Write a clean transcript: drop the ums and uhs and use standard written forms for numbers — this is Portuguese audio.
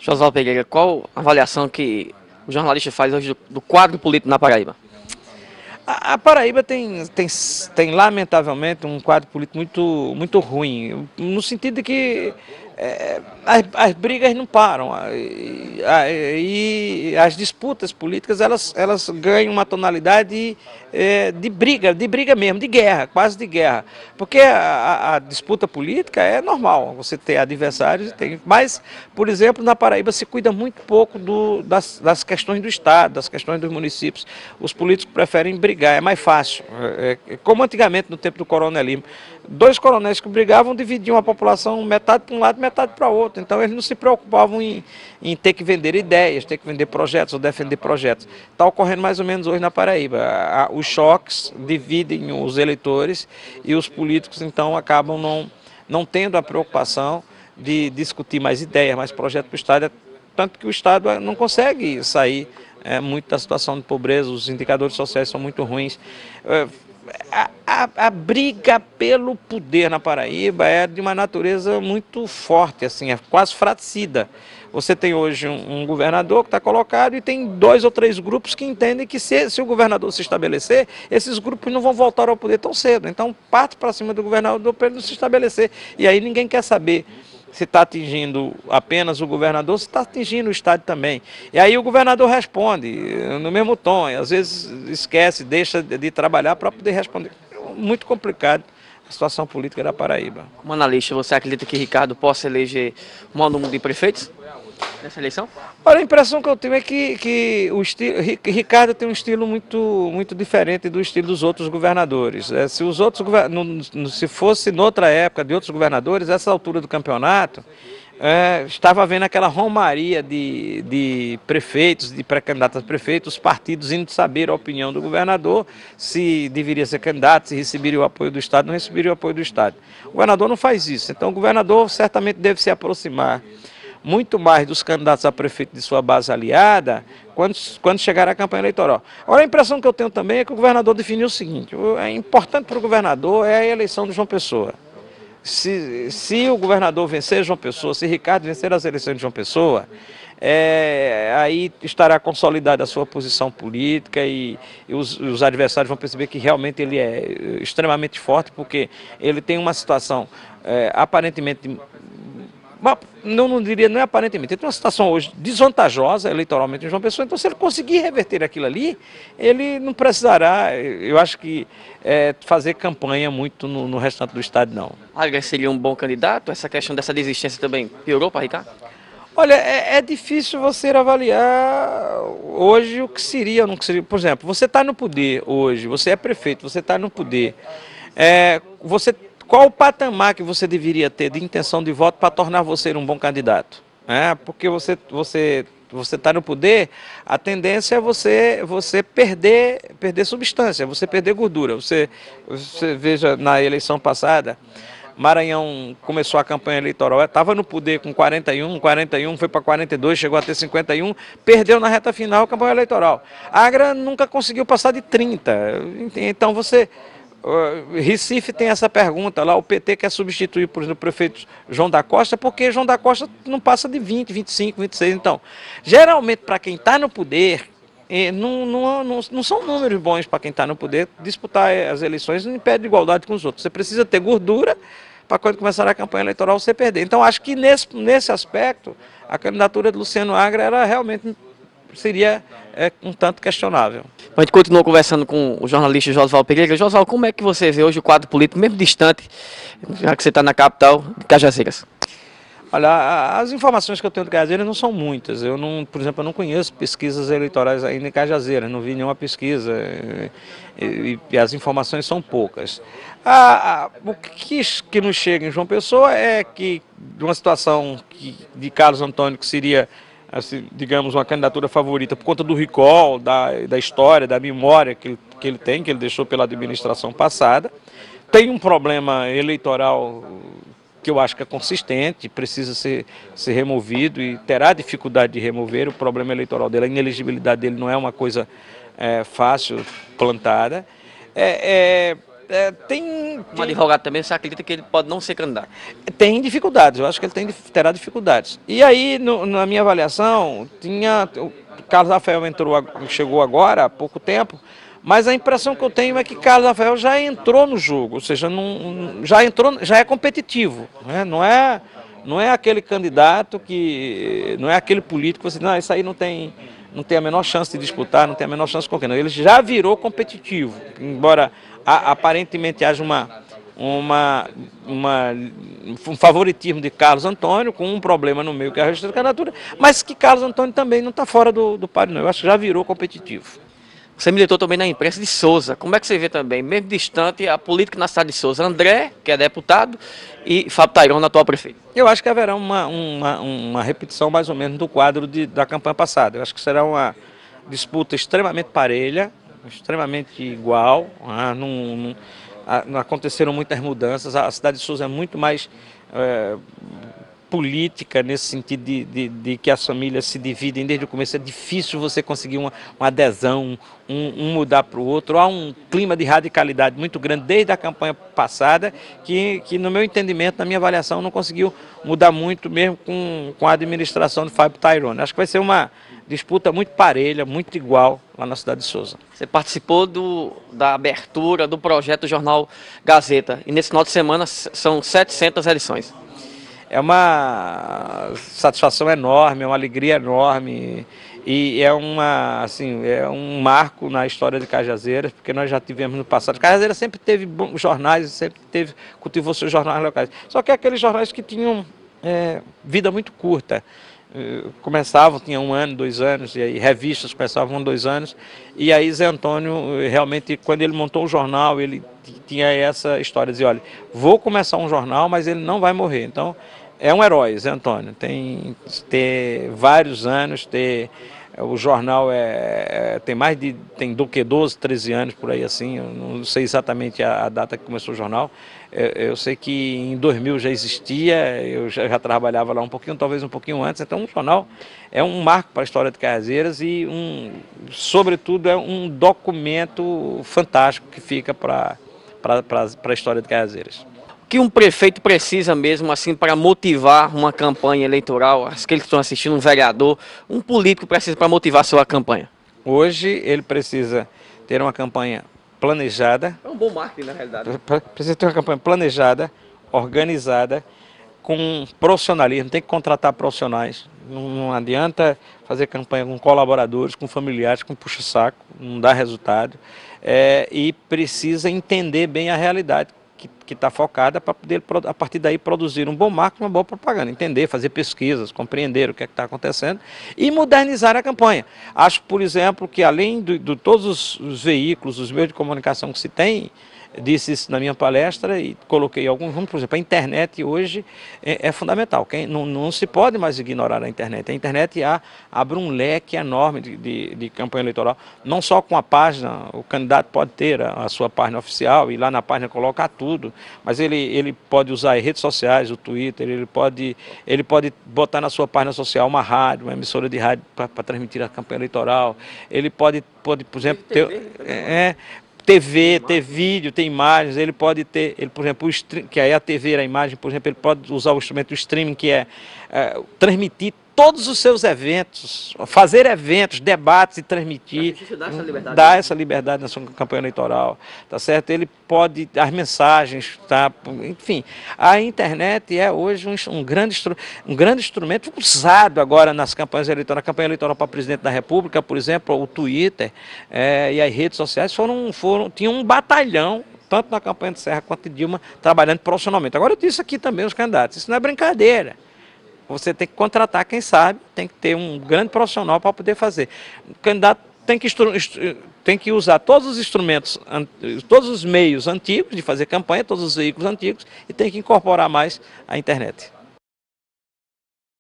Josval Pereira, qual a avaliação que o jornalista faz hoje do quadro político na Paraíba? A Paraíba tem lamentavelmente um quadro político muito ruim, no sentido de que as brigas não param e as disputas políticas elas ganham uma tonalidade de briga mesmo, de guerra, quase de guerra, porque a disputa política é normal, você ter adversários, mas, por exemplo, na Paraíba se cuida muito pouco das questões do Estado, das questões dos municípios, os políticos preferem brigar, é mais fácil, como antigamente no tempo do coronelismo, dois coronéis que brigavam dividiam a população metade para um lado e metade para o outro. Então eles não se preocupavam em ter que vender ideias, ter que vender projetos ou defender projetos. Está ocorrendo mais ou menos hoje na Paraíba. Os choques dividem os eleitores e os políticos então acabam não tendo a preocupação de discutir mais ideias, mais projetos para o Estado, tanto que o Estado não consegue sair muito da situação de pobreza, os indicadores sociais são muito ruins. A briga pelo poder na Paraíba é de uma natureza muito forte, assim, é quase fratricida. Você tem hoje um governador que está colocado e tem dois ou três grupos que entendem que se o governador se estabelecer, esses grupos não vão voltar ao poder tão cedo. Então parte para cima do governador para ele não se estabelecer. E aí ninguém quer saber se está atingindo apenas o governador, se está atingindo o Estado também. E aí o governador responde no mesmo tom, e às vezes esquece, deixa de trabalhar para poder responder. Muito complicado a situação política da Paraíba. Como analista, você acredita que Ricardo possa eleger o maior número de prefeitos nessa eleição? Olha, a impressão que eu tenho é que Ricardo tem um estilo muito diferente do estilo dos outros governadores. Se os outros se fosse noutra época de outros governadores, essa altura do campeonato, estava havendo aquela romaria de prefeitos, de pré-candidatos a prefeitos, os partidos indo saber a opinião do governador, se deveria ser candidato, se receberia o apoio do Estado, não receberia o apoio do Estado. O governador não faz isso, então o governador certamente deve se aproximar muito mais dos candidatos a prefeito de sua base aliada quando chegar a campanha eleitoral. Agora, a impressão que eu tenho também é que o governador definiu o seguinte: é importante para o governador é a eleição de João Pessoa. Se o governador vencer João Pessoa, se Ricardo vencer as eleições de João Pessoa, aí estará consolidada a sua posição política e os adversários vão perceber que realmente ele é extremamente forte, porque ele tem uma situação aparentemente... Não diria, não é aparentemente, ele tem uma situação hoje desvantajosa eleitoralmente em João Pessoa, então se ele conseguir reverter aquilo ali, ele não precisará, eu acho que, fazer campanha muito no restante do estado, não. Agra seria um bom candidato? Essa questão dessa desistência também piorou para Ricardo? Olha, é difícil você avaliar hoje o que seria ou não que seria. Por exemplo, você está no poder hoje, você é prefeito, você está no poder, qual o patamar que você deveria ter de intenção de voto para tornar você um bom candidato? Porque você está no poder, a tendência é você perder substância, você perder gordura. Você veja, na eleição passada, Maranhão começou a campanha eleitoral, estava no poder com 41, foi para 42, chegou a ter 51, perdeu na reta final a campanha eleitoral. Agra nunca conseguiu passar de 30, então Recife tem essa pergunta lá, o PT quer substituir, por exemplo, o prefeito João da Costa, porque João da Costa não passa de 20, 25, 26. Então, geralmente, para quem está no poder, não são números bons para quem está no poder disputar as eleições em pé de igualdade com os outros. Você precisa ter gordura para quando começar a campanha eleitoral você perder. Então, acho que nesse aspecto, a candidatura de Luciano Agra era realmente... seria um tanto questionável. A gente continuou conversando com o jornalista Josval Pereira. Josval, como é que você vê hoje o quadro político, mesmo distante, já que você está na capital de Cajazeiras? Olha, as informações que eu tenho de Cajazeiras não são muitas. Por exemplo, eu não conheço pesquisas eleitorais ainda em Cajazeiras, não vi nenhuma pesquisa e as informações são poucas. O que nos chega em João Pessoa é que, de uma situação de Carlos Antônio, que seria, assim, digamos, uma candidatura favorita por conta do recall, da história, da memória que ele tem, que ele deixou pela administração passada. Tem um problema eleitoral que eu acho que é consistente, precisa ser removido e terá dificuldade de remover. O problema eleitoral dele, a inelegibilidade dele não é uma coisa fácil, plantada. Um advogado também, você acredita que ele pode não ser candidato? Tem dificuldades, eu acho que ele terá dificuldades. E aí, na minha avaliação, o Carlos Rafael chegou agora, há pouco tempo, mas a impressão que eu tenho é que Carlos Rafael já entrou no jogo, ou seja, já é competitivo, né? Não é aquele candidato não é aquele político que você diz, não, isso aí não tem a menor chance de disputar, não tem a menor chance de qualquer. Não, ele já virou competitivo, embora aparentemente haja um favoritismo de Carlos Antônio, com um problema no meio que é a registro de candidatura, mas que Carlos Antônio também não está fora do páreo, não. Eu acho que já virou competitivo. Você militou também na imprensa de Souza. Como é que você vê também, mesmo distante, a política na cidade de Souza? André, que é deputado, e Fábio Tairona, atual prefeito. Eu acho que haverá uma repetição mais ou menos do quadro da campanha passada. Eu acho que será uma disputa extremamente parelha, extremamente igual. Não aconteceram muitas mudanças. A cidade de Souza é muito mais política, nesse sentido de que as famílias se dividem desde o começo. É difícil você conseguir uma adesão, um mudar para o outro. Há um clima de radicalidade muito grande desde a campanha passada, que no meu entendimento, na minha avaliação, não conseguiu mudar muito, mesmo com a administração do Fábio Tairona. Acho que vai ser uma disputa muito parelha, muito igual lá na cidade de Souza. Você participou da abertura do projeto do jornal Gazeta, e nesse final de semana são 700 edições. É uma satisfação enorme, é uma alegria enorme e é um marco na história de Cajazeiras, porque nós já tivemos no passado. Cajazeiras sempre teve bons jornais, cultivou seus jornais locais. Só que aqueles jornais que tinham vida muito curta. Começavam, tinha 1 ano, 2 anos, e aí revistas começavam 1, 2 anos, e aí Zé Antônio, realmente, quando ele montou o jornal, ele tinha essa história, dizia, olha, vou começar um jornal, mas ele não vai morrer. Então, é um herói, Zé Antônio, tem vários anos, o jornal tem do que 12, 13 anos, por aí assim, eu não sei exatamente a data que começou o jornal. Eu sei que em 2000 já existia, eu já trabalhava lá um pouquinho, talvez um pouquinho antes, então o jornal é um marco para a história de Cajazeiras e, sobretudo, é um documento fantástico que fica para a história de Cajazeiras. O que um prefeito precisa mesmo assim para motivar uma campanha eleitoral? Aqueles que estão assistindo, um vereador, um político precisa para motivar a sua campanha? Hoje ele precisa ter uma campanha planejada. É um bom marketing, na realidade. Precisa ter uma campanha planejada, organizada, com profissionalismo, tem que contratar profissionais. Não adianta fazer campanha com colaboradores, com familiares, com puxa-saco, não dá resultado. E precisa entender bem a realidade que está focada para poder, a partir daí, produzir um bom marketing, uma boa propaganda, entender, fazer pesquisas, compreender o que está acontecendo e modernizar a campanha. Acho, por exemplo, que além de todos os veículos, os meios de comunicação que se tem, disse isso na minha palestra e coloquei alguns, por exemplo, a internet hoje é fundamental. Não se pode mais ignorar a internet. A internet abre um leque enorme de campanha eleitoral, não só com a página, o candidato pode ter a sua página oficial e lá na página colocar tudo, mas ele pode usar as redes sociais, o Twitter, ele pode botar na sua página social uma rádio, uma emissora de rádio para transmitir a campanha eleitoral, ele pode por exemplo, ter vídeo, ter imagens, ele pode ter, por exemplo, que aí a TV era a imagem, por exemplo, ele pode usar o instrumento do streaming, que é transmitir todos os seus eventos, fazer eventos, debates e transmitir, dar essa liberdade na sua campanha eleitoral, tá certo? Ele pode, as mensagens, tá? Enfim, a internet é hoje um grande instrumento usado agora nas campanhas eleitorais. A campanha eleitoral para presidente da República, por exemplo, o Twitter e as redes sociais tinham um batalhão, tanto na campanha de Serra quanto de Dilma, trabalhando profissionalmente. Agora eu disse aqui também os candidatos, isso não é brincadeira. Você tem que contratar quem sabe, tem que ter um grande profissional para poder fazer. O candidato tem que usar todos os instrumentos, todos os meios antigos de fazer campanha, todos os veículos antigos, e tem que incorporar mais a internet.